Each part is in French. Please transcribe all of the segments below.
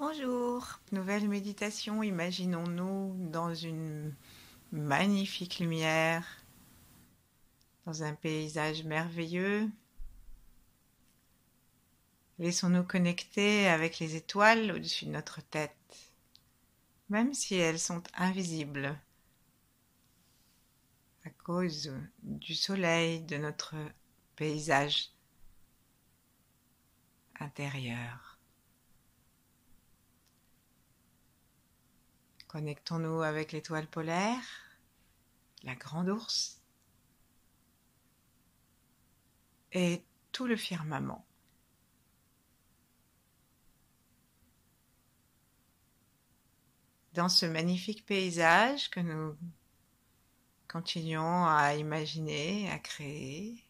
Bonjour, nouvelle méditation. Imaginons-nous dans une magnifique lumière, dans un paysage merveilleux. Laissons-nous connecter avec les étoiles au-dessus de notre tête, même si elles sont invisibles à cause du soleil de notre paysage intérieur. Connectons-nous avec l'étoile polaire, la grande ours et tout le firmament. Dans ce magnifique paysage que nous continuons à imaginer, à créer,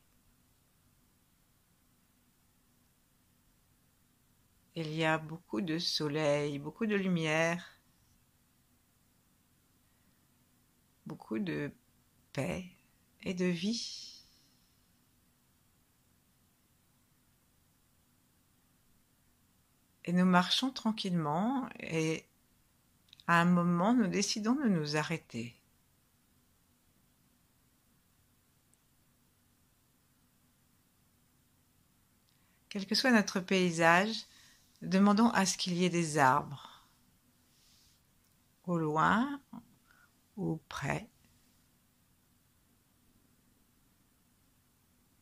il y a beaucoup de soleil, beaucoup de lumière, beaucoup de paix et de vie. Et nous marchons tranquillement et à un moment, nous décidons de nous arrêter. Quel que soit notre paysage, demandons à ce qu'il y ait des arbres, au loin ou près.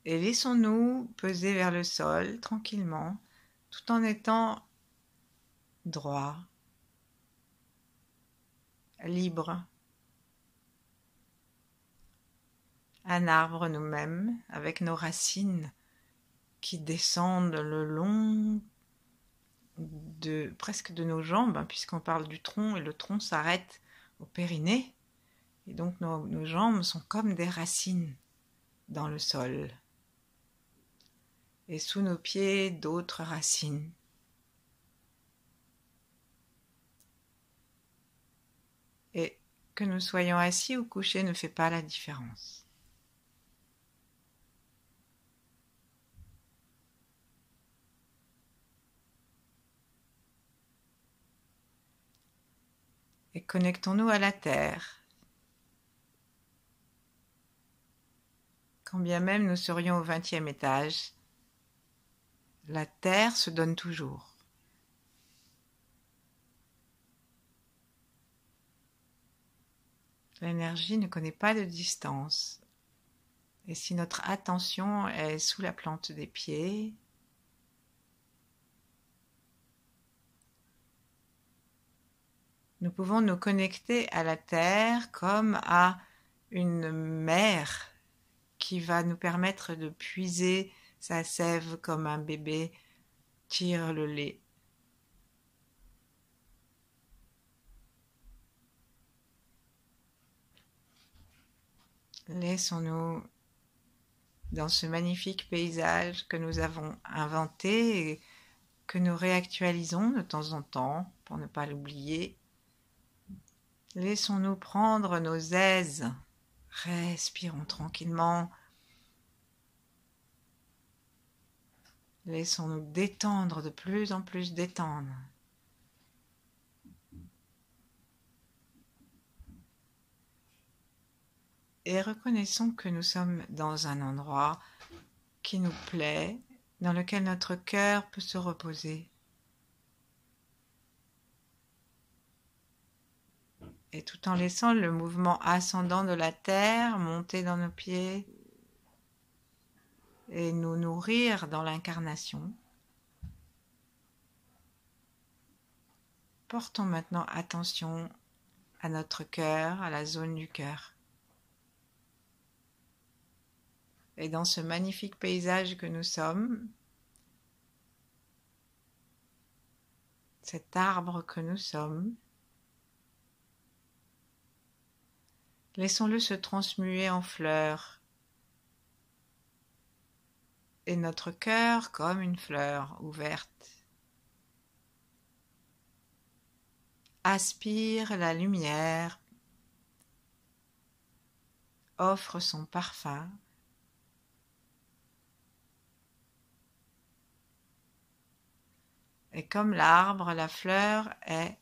Et laissons-nous peser vers le sol tranquillement, tout en étant droit, libre. Un arbre nous-mêmes, avec nos racines qui descendent le long de presque de nos jambes, puisqu'on parle du tronc, et le tronc s'arrête au périnée. Et donc nos jambes sont comme des racines dans le sol. Et sous nos pieds, d'autres racines. Et que nous soyons assis ou couchés ne fait pas la différence. Et connectons-nous à la terre. Quand bien même nous serions au 20e étage, la terre se donne toujours. L'énergie ne connaît pas de distance. Et si notre attention est sous la plante des pieds, nous pouvons nous connecter à la terre comme à une mère qui va nous permettre de puiser sa sève comme un bébé tire le lait. Laissons-nous dans ce magnifique paysage que nous avons inventé et que nous réactualisons de temps en temps pour ne pas l'oublier. Laissons-nous prendre nos aises. Respirons tranquillement. Laissons-nous détendre, de plus en plus détendre. Et reconnaissons que nous sommes dans un endroit qui nous plaît, dans lequel notre cœur peut se reposer. Et tout en laissant le mouvement ascendant de la terre monter dans nos pieds et nous nourrir dans l'incarnation. Portons maintenant attention à notre cœur, à la zone du cœur. Et dans ce magnifique paysage que nous sommes, cet arbre que nous sommes, laissons-le se transmuer en fleurs. Et notre cœur comme une fleur ouverte. Aspire la lumière, offre son parfum. Et comme l'arbre, la fleur est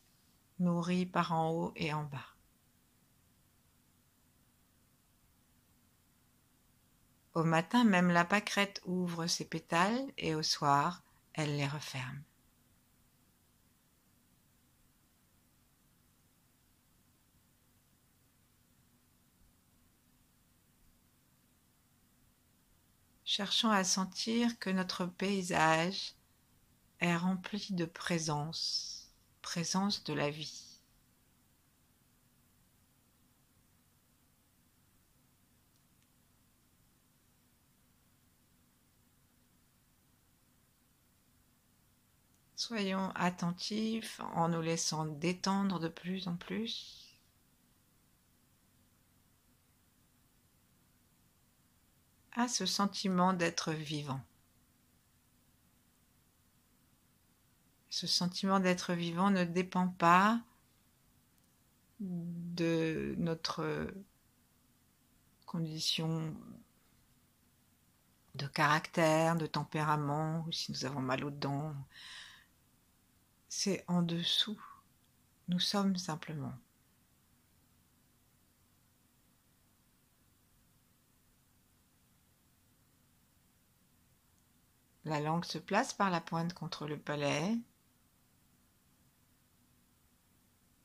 nourrie par en haut et en bas. Au matin, même la pâquerette ouvre ses pétales et au soir, elle les referme. Cherchons à sentir que notre paysage est rempli de présence, présence de la vie. Soyons attentifs en nous laissant détendre de plus en plus. À ce sentiment d'être vivant. Ce sentiment d'être vivant ne dépend pas de notre condition de caractère, de tempérament, ou si nous avons mal aux dents. C'est en dessous. Nous sommes simplement. La langue se place par la pointe contre le palais.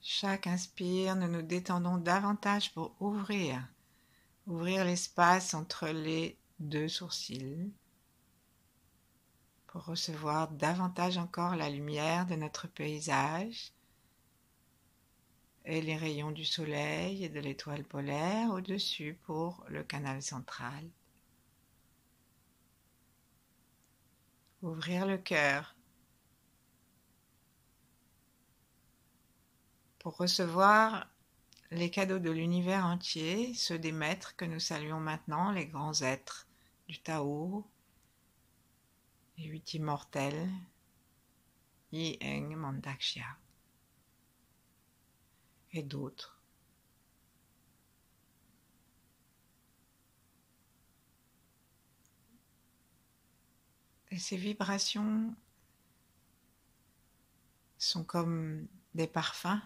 Chaque inspire, nous nous détendons davantage pour ouvrir l'espace entre les deux sourcils, pour recevoir davantage encore la lumière de notre paysage et les rayons du soleil et de l'étoile polaire au-dessus pour le canal central. Ouvrir le cœur pour recevoir les cadeaux de l'univers entier, ceux des maîtres que nous saluons maintenant, les grands êtres du Tao, les 8 immortels, Yi Eng Mandakshya et d'autres. Et ces vibrations sont comme des parfums.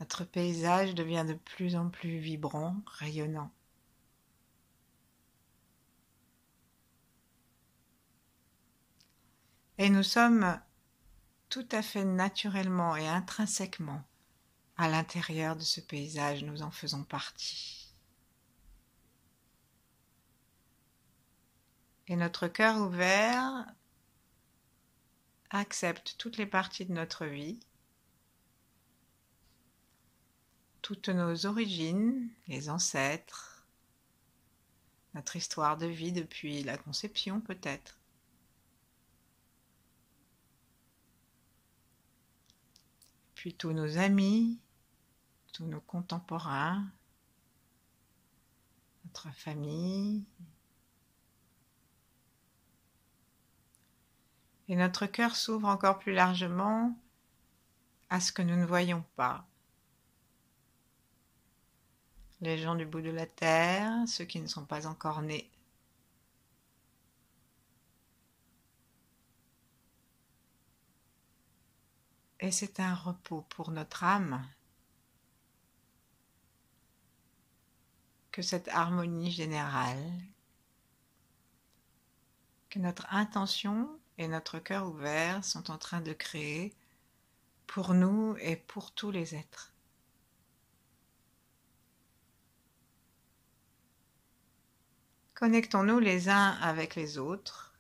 Notre paysage devient de plus en plus vibrant, rayonnant. Et nous sommes tout à fait naturellement et intrinsèquement à l'intérieur de ce paysage, nous en faisons partie. Et notre cœur ouvert accepte toutes les parties de notre vie, toutes nos origines, les ancêtres, notre histoire de vie depuis la conception peut-être. Puis tous nos amis, tous nos contemporains, notre famille. Et notre cœur s'ouvre encore plus largement à ce que nous ne voyons pas. Les gens du bout de la terre, ceux qui ne sont pas encore nés. Et c'est un repos pour notre âme que cette harmonie générale, que notre intention et notre cœur ouvert sont en train de créer pour nous et pour tous les êtres. Connectons-nous les uns avec les autres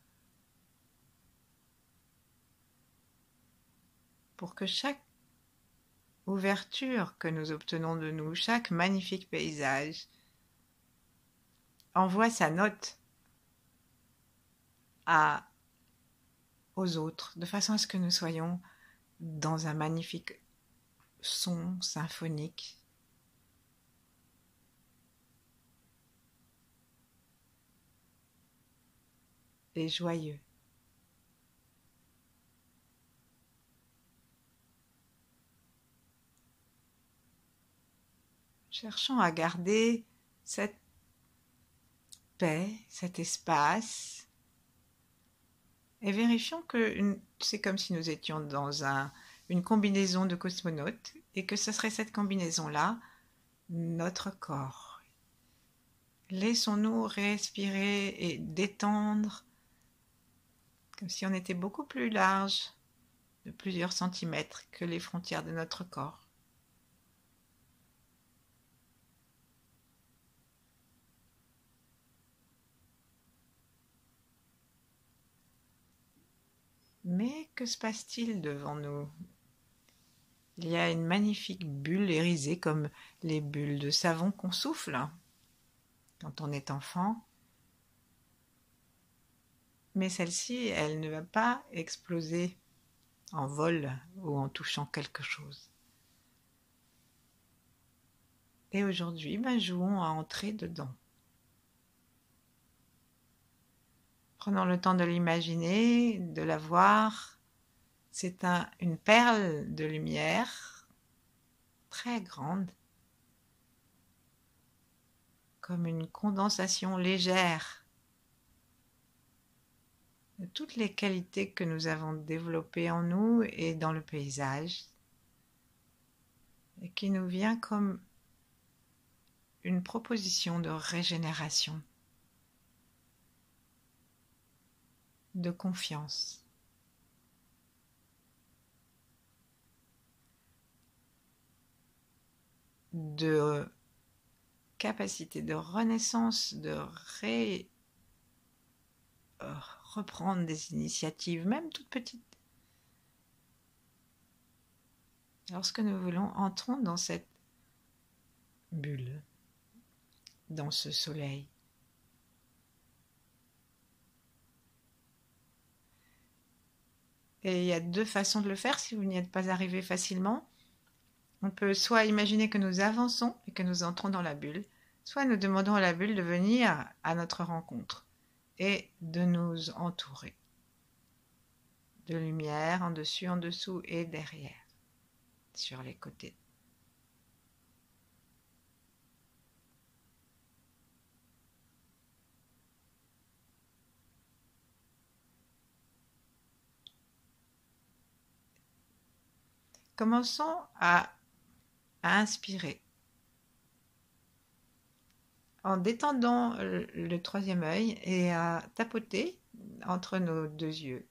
pour que chaque ouverture que nous obtenons de nous, chaque magnifique paysage, envoie sa note aux autres, de façon à ce que nous soyons dans un magnifique son symphonique. Et joyeux. Cherchons à garder cette paix, cet espace, et vérifions que c'est comme si nous étions dans une combinaison de cosmonautes et que ce serait cette combinaison-là, notre corps. Laissons-nous respirer et détendre comme si on était beaucoup plus large de plusieurs centimètres que les frontières de notre corps. Mais que se passe-t-il devant nous? Il y a une magnifique bulle irisée comme les bulles de savon qu'on souffle quand on est enfant. Mais celle-ci, elle ne va pas exploser en vol ou en touchant quelque chose. Et aujourd'hui, jouons à entrer dedans. Prenons le temps de l'imaginer, de la voir. C'est une perle de lumière très grande, comme une condensation légère de toutes les qualités que nous avons développées en nous et dans le paysage, et qui nous vient comme une proposition de régénération, de confiance. De capacité de renaissance, de reprendre des initiatives, même toutes petites. Lorsque nous voulons, entrons dans cette bulle, dans ce soleil. Et il y a deux façons de le faire si vous n'y êtes pas arrivé facilement. On peut soit imaginer que nous avançons et que nous entrons dans la bulle, soit nous demandons à la bulle de venir à notre rencontre et de nous entourer de lumière en dessus, en dessous et derrière, sur les côtés. Commençons à inspirer en détendant le troisième œil et à tapoter entre nos deux yeux.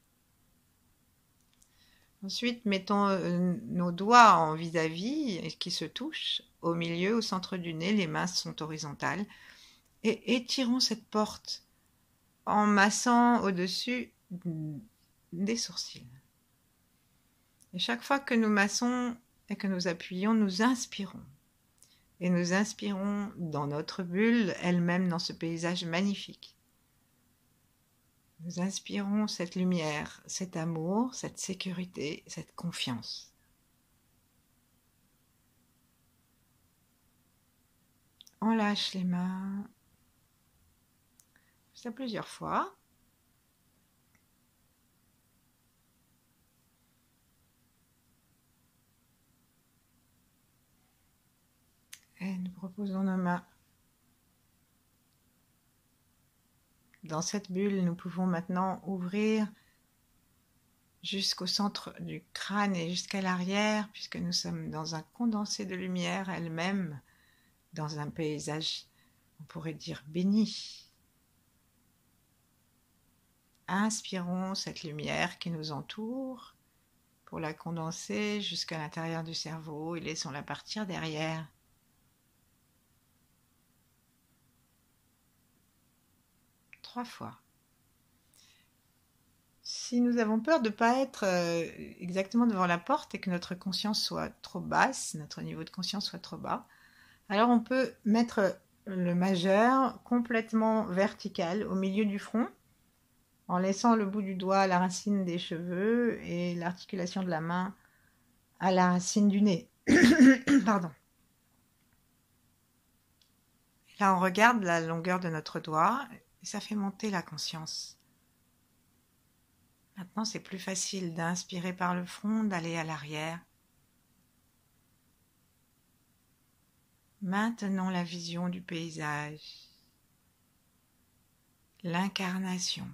Ensuite, mettons nos doigts en vis-à-vis qui se touchent au milieu, au centre du nez, les mains sont horizontales et étirons cette porte en massant au-dessus des sourcils. Et chaque fois que nous massons et que nous appuyons, nous inspirons. Et nous inspirons dans notre bulle, elle-même dans ce paysage magnifique. Nous inspirons cette lumière, cet amour, cette sécurité, cette confiance. On lâche les mains. Ça plusieurs fois. Et nous proposons nos mains. Dans cette bulle, nous pouvons maintenant ouvrir jusqu'au centre du crâne et jusqu'à l'arrière, puisque nous sommes dans un condensé de lumière elle-même, dans un paysage, on pourrait dire, béni. Inspirons cette lumière qui nous entoure pour la condenser jusqu'à l'intérieur du cerveau et laissons-la partir derrière. Trois fois. Si nous avons peur de ne pas être exactement devant la porte et que notre conscience soit trop basse, notre niveau de conscience soit trop bas, alors on peut mettre le majeur complètement vertical au milieu du front, en laissant le bout du doigt à la racine des cheveux et l'articulation de la main à la racine du nez. Pardon. Là, on regarde la longueur de notre doigt et ça fait monter la conscience. Maintenant, c'est plus facile d'inspirer par le front, d'aller à l'arrière. Maintenons la vision du paysage. l'incarnation.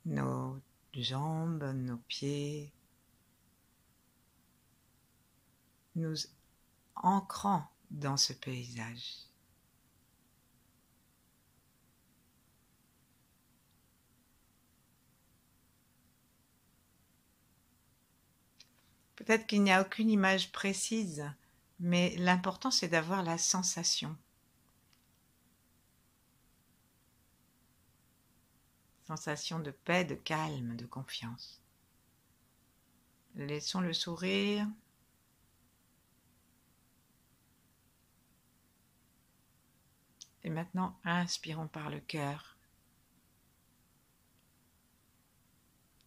Nos jambes, nos pieds, nous ancrant dans ce paysage. Peut-être qu'il n'y a aucune image précise, mais l'important c'est d'avoir la sensation. Sensation de paix, de calme, de confiance. Laissons le sourire. Et maintenant, inspirons par le cœur.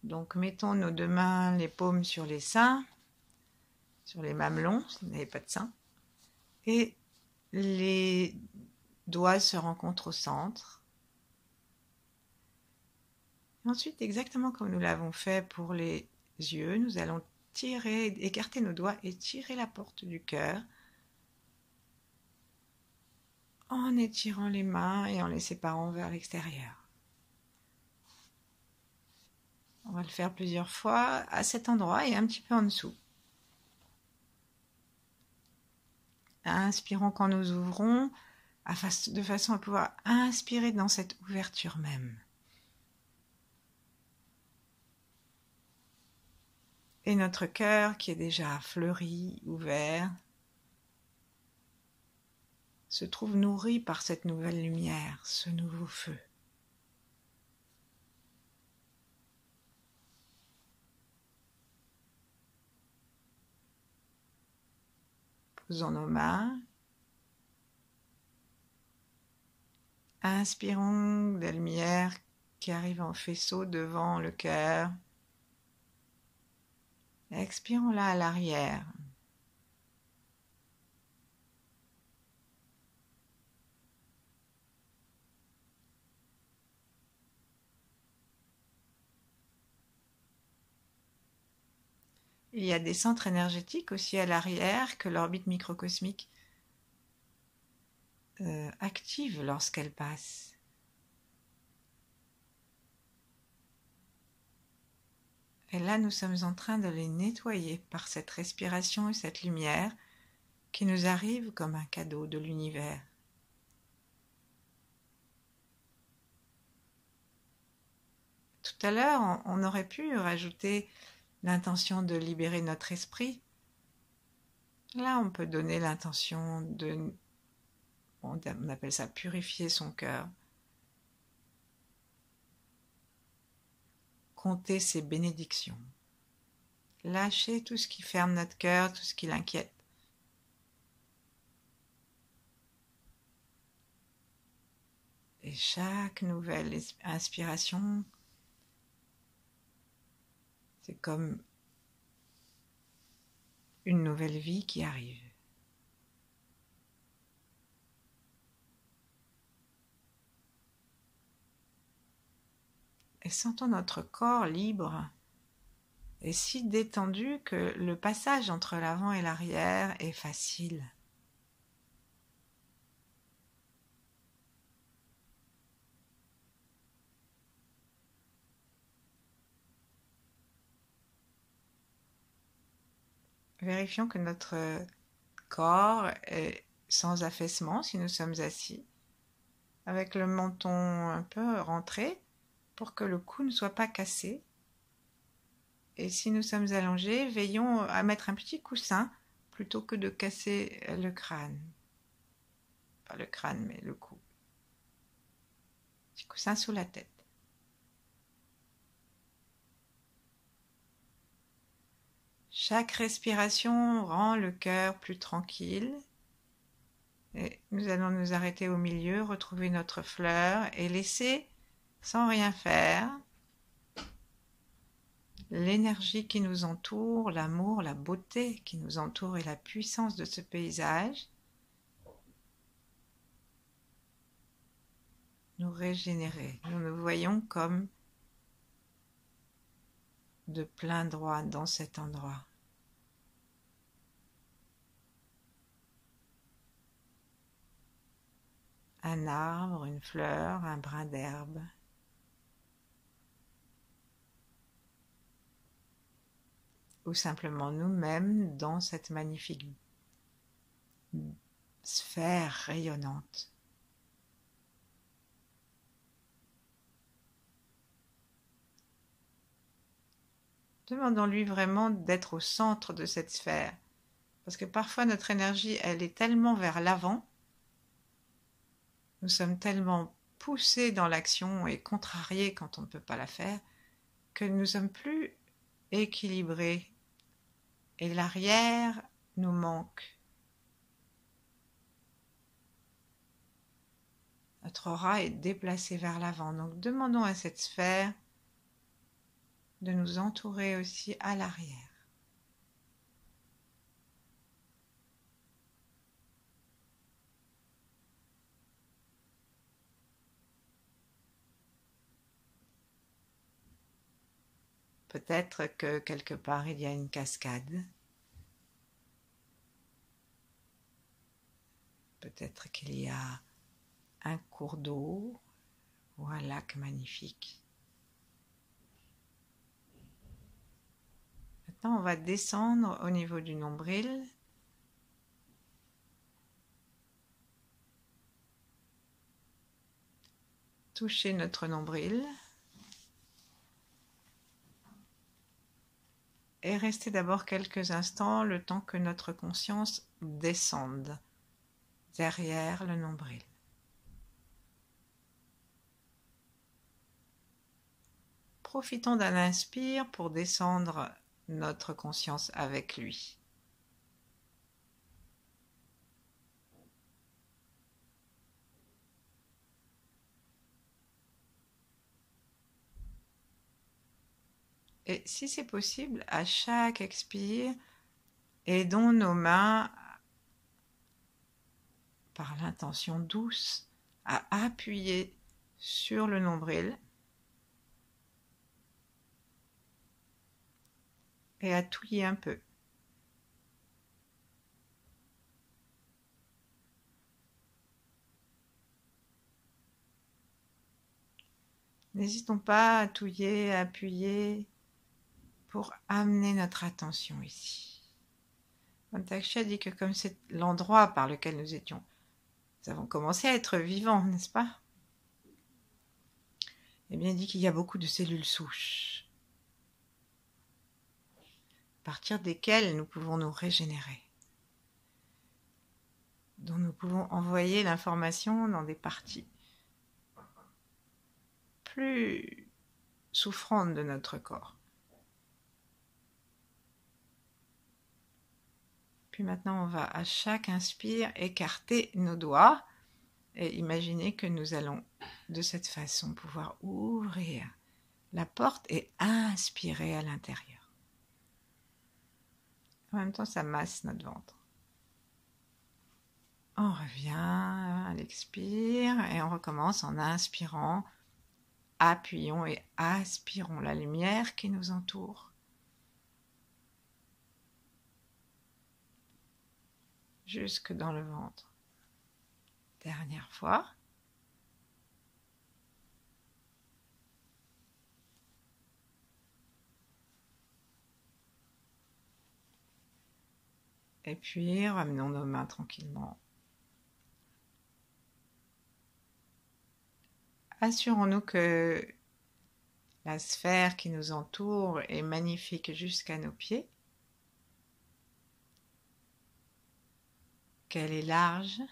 Donc, mettons nos deux mains, les paumes sur les seins, sur les mamelons, si vous n'avez pas de seins. Et les doigts se rencontrent au centre. Ensuite, exactement comme nous l'avons fait pour les yeux, nous allons écarter nos doigts et tirer la porte du cœur en étirant les mains et en les séparant vers l'extérieur. On va le faire plusieurs fois à cet endroit et un petit peu en dessous. Inspirons quand nous ouvrons, de façon à pouvoir inspirer dans cette ouverture même. Et notre cœur qui est déjà fleuri, ouvert, se trouve nourri par cette nouvelle lumière, ce nouveau feu. Posons nos mains. Inspirons de la lumière qui arrive en faisceau devant le cœur. Expirons-la à l'arrière. Il y a des centres énergétiques aussi à l'arrière que l'orbite microcosmique active lorsqu'elle passe. Et là, nous sommes en train de les nettoyer par cette respiration et cette lumière qui nous arrive comme un cadeau de l'univers. Tout à l'heure, on aurait pu rajouter l'intention de libérer notre esprit. Là, on peut donner l'intention de, on appelle ça purifier son cœur. Compter ses bénédictions. Lâcher tout ce qui ferme notre cœur, tout ce qui l'inquiète. Et chaque nouvelle inspiration, c'est comme une nouvelle vie qui arrive. Et sentons notre corps libre et si détendu que le passage entre l'avant et l'arrière est facile. Vérifions que notre corps est sans affaissement si nous sommes assis, avec le menton un peu rentré pour que le cou ne soit pas cassé. Et si nous sommes allongés, veillons à mettre un petit coussin plutôt que de casser le crâne. Pas le crâne, mais le cou. Petit coussin sous la tête. Chaque respiration rend le cœur plus tranquille. Et nous allons nous arrêter au milieu, retrouver notre fleur et laisser, sans rien faire, l'énergie qui nous entoure, l'amour, la beauté qui nous entoure et la puissance de ce paysage nous régénérer. Nous nous voyons comme de plein droit dans cet endroit. un arbre, une fleur, un brin d'herbe. Ou simplement nous-mêmes dans cette magnifique sphère rayonnante. Demandons-lui vraiment d'être au centre de cette sphère. Parce que parfois notre énergie, elle est tellement vers l'avant, nous sommes tellement poussés dans l'action et contrariés quand on ne peut pas la faire, que nous sommes plus équilibrés. Et l'arrière nous manque. Notre aura est déplacée vers l'avant. Donc demandons à cette sphère de nous entourer aussi à l'arrière. Peut-être que quelque part il y a une cascade. Peut-être qu'il y a un cours d'eau ou un lac magnifique. Maintenant, on va descendre au niveau du nombril. Toucher notre nombril. Et rester d'abord quelques instants, le temps que notre conscience descende derrière le nombril. Profitons d'un inspire pour descendre notre conscience avec lui. Et si c'est possible, à chaque expire, aidons nos mains par l'intention douce à appuyer sur le nombril et à touiller un peu. N'hésitons pas à touiller, à appuyer pour amener notre attention ici. Montaksha a dit que comme c'est l'endroit par lequel nous étions, nous avons commencé à être vivants, n'est-ce pas? Eh bien, il dit qu'il y a beaucoup de cellules souches, à partir desquelles nous pouvons nous régénérer, dont nous pouvons envoyer l'information dans des parties plus souffrantes de notre corps. Puis maintenant, on va à chaque inspire écarter nos doigts et imaginer que nous allons de cette façon pouvoir ouvrir la porte et inspirer à l'intérieur. En même temps, ça masse notre ventre. On revient à l'expire et on recommence en inspirant. Appuyons et aspirons la lumière qui nous entoure. Jusque dans le ventre. Dernière fois. Et puis, ramenons nos mains tranquillement. Assurons-nous que la sphère qui nous entoure est magnifique jusqu'à nos pieds, qu'elle est large,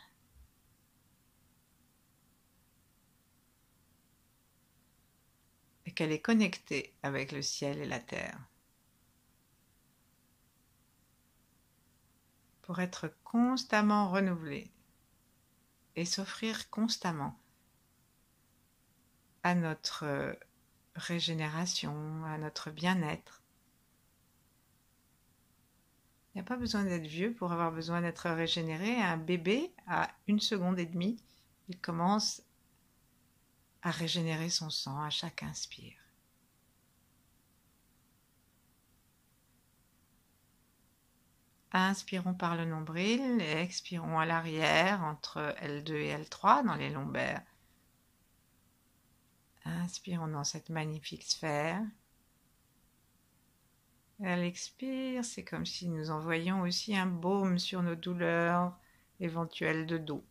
et qu'elle est connectée avec le ciel et la terre. Pour être constamment renouvelée et s'offrir constamment à notre régénération, à notre bien-être. Il n'y a pas besoin d'être vieux pour avoir besoin d'être régénéré. Un bébé, à 1 seconde et demie, il commence à régénérer son sang à chaque inspire. Inspirons par le nombril et expirons à l'arrière entre L2 et L3 dans les lombaires. Inspirons dans cette magnifique sphère. À l'expire, c'est comme si nous envoyions aussi un baume sur nos douleurs éventuelles de dos.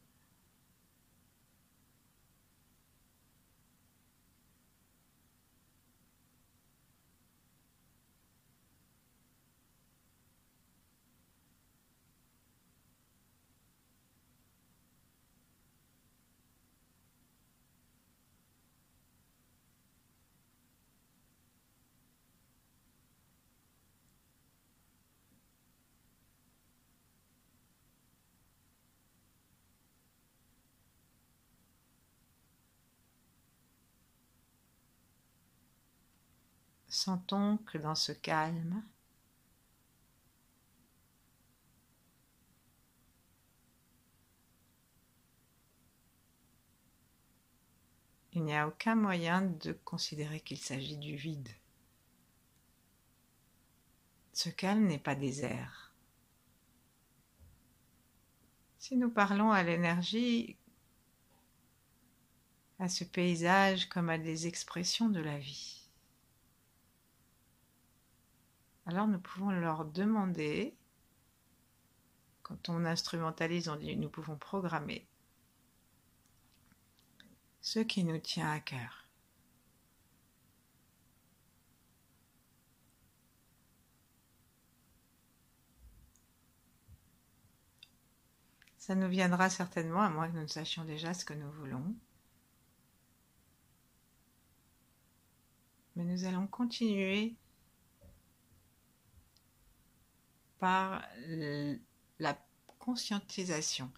Sentons que dans ce calme, il n'y a aucun moyen de considérer qu'il s'agit du vide. Ce calme n'est pas désert. Si nous parlons à l'énergie, à ce paysage comme à des expressions de la vie, alors nous pouvons leur demander, quand on instrumentalise, on dit nous pouvons programmer ce qui nous tient à cœur. Ça nous viendra certainement, à moins que nous ne sachions déjà ce que nous voulons. Mais nous allons continuer par la conscientisation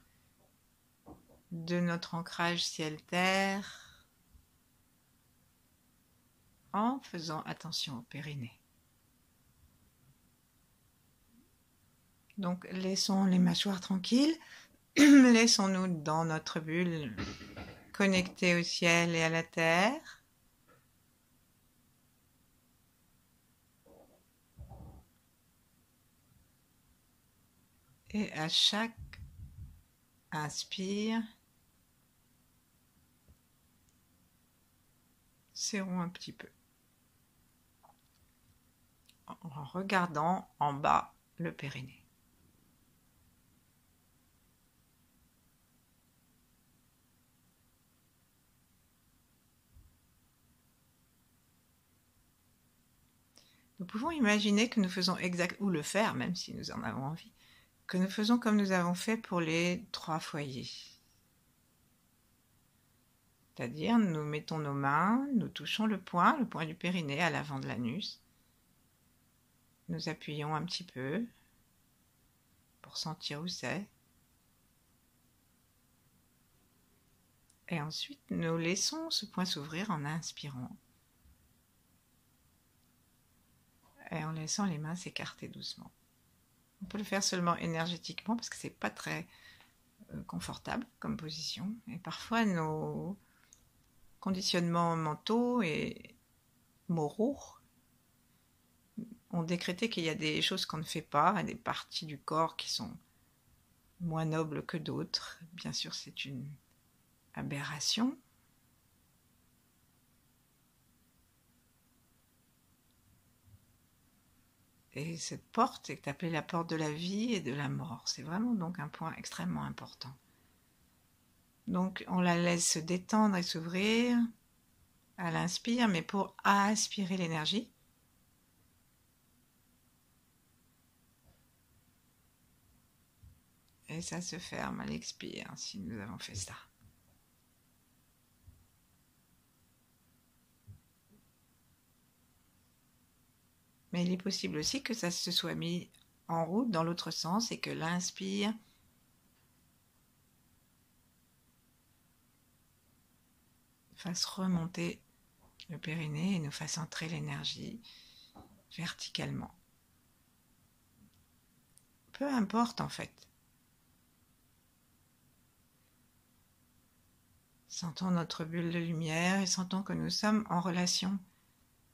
de notre ancrage ciel-terre en faisant attention au périnée. Donc laissons les mâchoires tranquilles, laissons-nous dans notre bulle connectée au ciel et à la terre. Et à chaque inspire, serrons un petit peu en regardant en bas le périnée. Nous pouvons imaginer que nous faisons ou le faire, même si nous en avons envie, que nous faisons comme nous avons fait pour les 3 foyers. C'est-à-dire, nous mettons nos mains, nous touchons le point du périnée à l'avant de l'anus. Nous appuyons un petit peu pour sentir où c'est. Et ensuite, nous laissons ce point s'ouvrir en inspirant. Et en laissant les mains s'écarter doucement. On peut le faire seulement énergétiquement parce que c'est pas très confortable comme position. Et parfois, nos conditionnements mentaux et moraux ont décrété qu'il y a des choses qu'on ne fait pas, et des parties du corps qui sont moins nobles que d'autres. Bien sûr, c'est une aberration. Et cette porte est appelée la porte de la vie et de la mort. C'est vraiment donc un point extrêmement important. Donc on la laisse se détendre et s'ouvrir à l'inspire, mais pour aspirer l'énergie. Et ça se ferme à l'expire si nous avons fait ça. Mais il est possible aussi que ça se soit mis en route dans l'autre sens et que l'inspire fasse remonter le périnée et nous fasse entrer l'énergie verticalement. Peu importe en fait. Sentons notre bulle de lumière et sentons que nous sommes en relation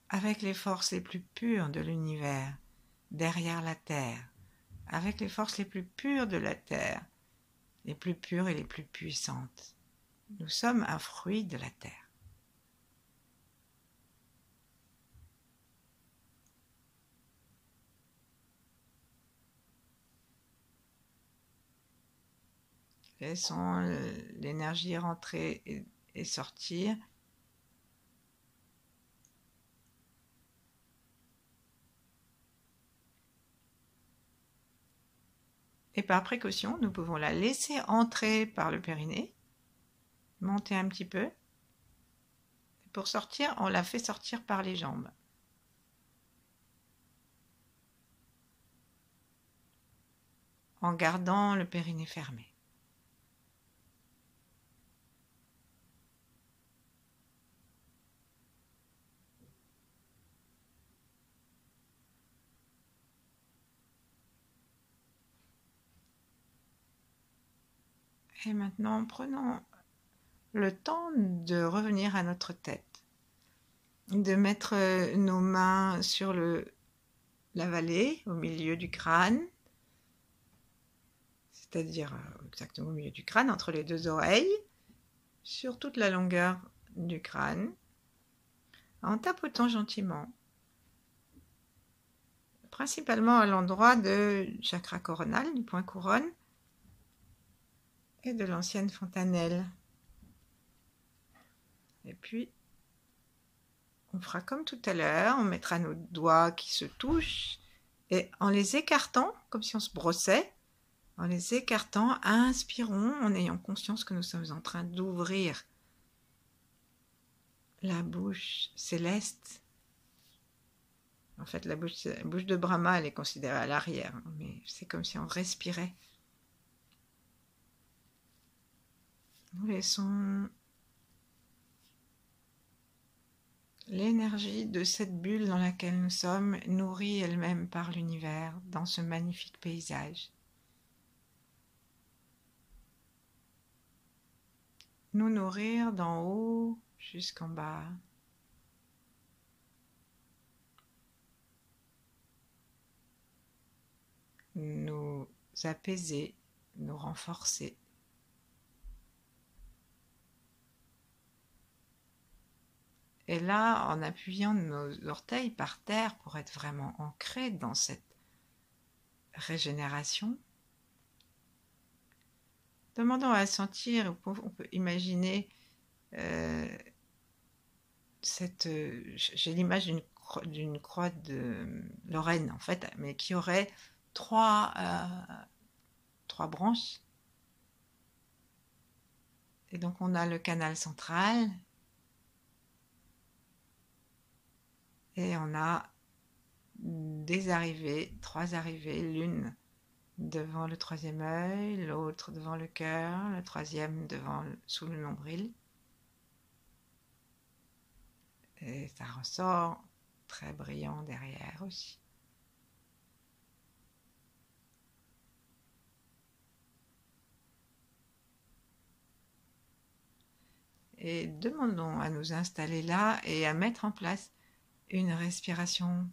avec les forces les plus pures de l'univers, derrière la terre, avec les forces les plus pures de la Terre, les plus pures et les plus puissantes. Nous sommes un fruit de la Terre. Laissons l'énergie rentrer et sortir. Et par précaution, nous pouvons la laisser entrer par le périnée, monter un petit peu. Et pour sortir, on la fait sortir par les jambes. En gardant le périnée fermé. Et maintenant, prenons le temps de revenir à notre tête, de mettre nos mains sur la vallée, au milieu du crâne, c'est-à-dire exactement au milieu du crâne, entre les deux oreilles, sur toute la longueur du crâne, en tapotant gentiment, principalement à l'endroit du chakra coronal, du point couronne, et de l'ancienne fontanelle. Et puis, on fera comme tout à l'heure, on mettra nos doigts qui se touchent, et en les écartant, comme si on se brossait, en les écartant, inspirons en ayant conscience que nous sommes en train d'ouvrir la bouche céleste. En fait, la bouche de Brahma, elle est considérée à l'arrière, mais c'est comme si on respirait. Nous laissons l'énergie de cette bulle dans laquelle nous sommes, nourrie elle-même par l'univers, dans ce magnifique paysage. Nous nourrir d'en haut jusqu'en bas. Nous apaiser, nous renforcer. Et là, en appuyant nos orteils par terre pour être vraiment ancrés dans cette régénération, demandons à sentir, on peut imaginer j'ai l'image d'une croix de Lorraine en fait, mais qui aurait trois branches. Et donc on a le canal central et on a des arrivées, 3 arrivées, l'une devant le troisième œil, l'autre devant le cœur, le troisième sous le nombril. Et ça ressort très brillant derrière aussi. Et demandons à nous installer là et à mettre en place une respiration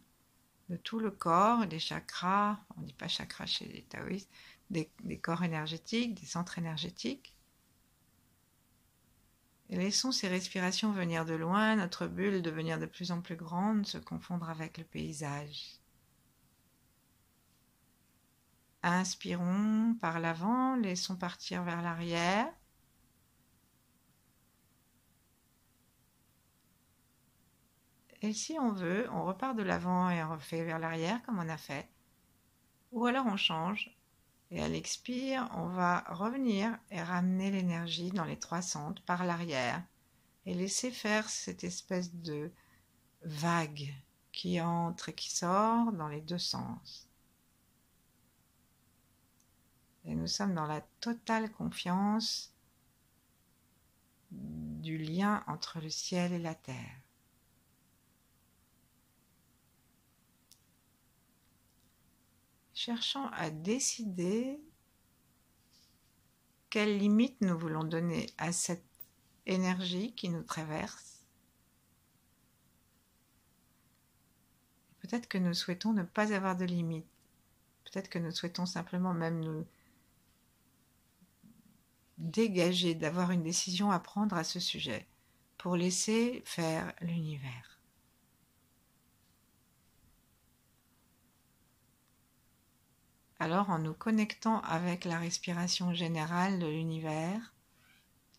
de tout le corps, des chakras, on ne dit pas chakras chez les taoïstes, des corps énergétiques, des centres énergétiques. Et laissons ces respirations venir de loin, notre bulle devenir de plus en plus grande, se confondre avec le paysage. Inspirons par l'avant, laissons partir vers l'arrière. Et si on veut, on repart de l'avant et on refait vers l'arrière comme on a fait. Ou alors on change. Et à l'expire, on va revenir et ramener l'énergie dans les 3 centres par l'arrière. Et laisser faire cette espèce de vague qui entre et qui sort dans les 2 sens. Et nous sommes dans la totale confiance du lien entre le ciel et la terre. Cherchons à décider quelles limites nous voulons donner à cette énergie qui nous traverse. Peut-être que nous souhaitons ne pas avoir de limites. peut-être que nous souhaitons simplement même nous dégager, d'avoir une décision à prendre à ce sujet, pour laisser faire l'univers. Alors, en nous connectant avec la respiration générale de l'univers,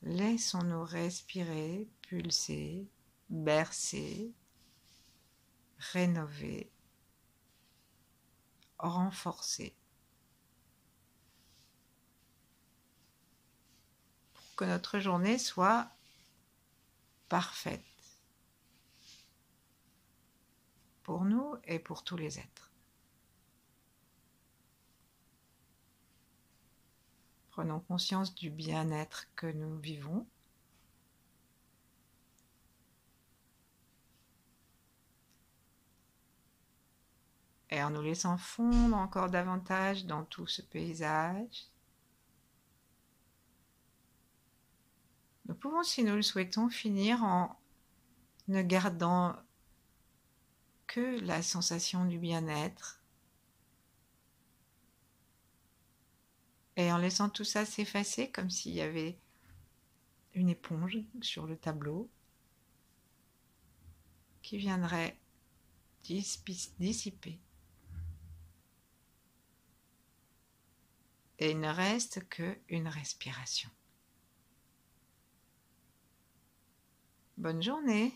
laissons-nous respirer, pulser, bercer, rénover, renforcer, pour que notre journée soit parfaite pour nous et pour tous les êtres. Prenons conscience du bien-être que nous vivons. Et en nous laissant fondre encore davantage dans tout ce paysage, nous pouvons, si nous le souhaitons, finir en ne gardant que la sensation du bien-être et en laissant tout ça s'effacer comme s'il y avait une éponge sur le tableau qui viendrait dissiper. Et il ne reste qu'une respiration. Bonne journée!